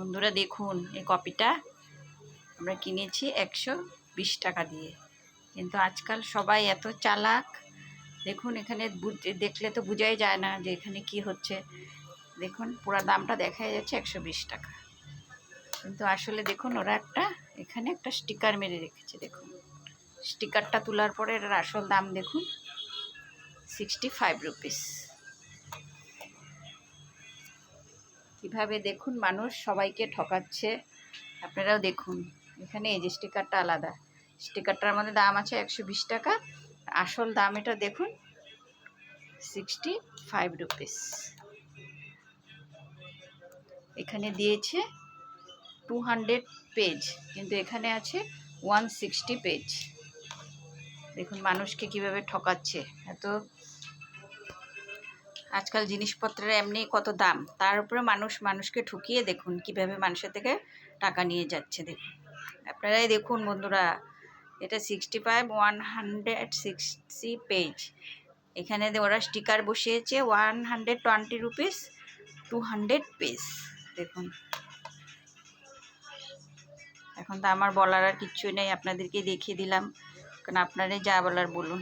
বন্ধুরা দেখুন, এই কপিটা আমরা কিনেছি 120 টাকা দিয়ে। কিন্তু আজকাল সবাই এত চালাক, দেখুন এখানে দেখলে তো বোঝাই যায় না যে এখানে কি হচ্ছে। দেখুন পুরো দামটা দেখা যাচ্ছে 120 টাকা, কিন্তু আসলে দেখুন ওরা এখানে একটা স্টিকার মেরে রেখেছে। দেখুন স্টিকারটা তোলার পরে এটার আসল দাম দেখুন 65 রুপিস। কীভাবে দেখুন মানুষ সবাইকে ঠকাচ্ছে, আপনারাও দেখুন। এখানে এই যে স্টিকারটা আলাদা, স্টিকারটার মধ্যে দাম আছে 120 টাকা, আসল দাম এটা দেখুন 65 রুপিস। এখানে দিয়েছে 200 পেজ, কিন্তু এখানে আছে 160 পেজ। দেখুন মানুষকে কিভাবে ঠকাচ্ছে। এত আজকাল জিনিসপত্রের এমনি কত দাম, তার উপরে মানুষকে ঠকিয়ে দেখুন কিভাবে মানুষের থেকে টাকা নিয়ে যাচ্ছে। দেখুন আপনারাই দেখুন বন্ধুরা, এটা 65 160 পেজ। এখানে ওরা স্টিকার বসিয়েছে 120 রুপিস 200 পেজ। দেখুন এখন তো আমার বলার আর কিচ্ছু নেই, আপনাদেরকে দেখিয়ে দিলাম, কারণ আপনারাই যা বলার বলুন।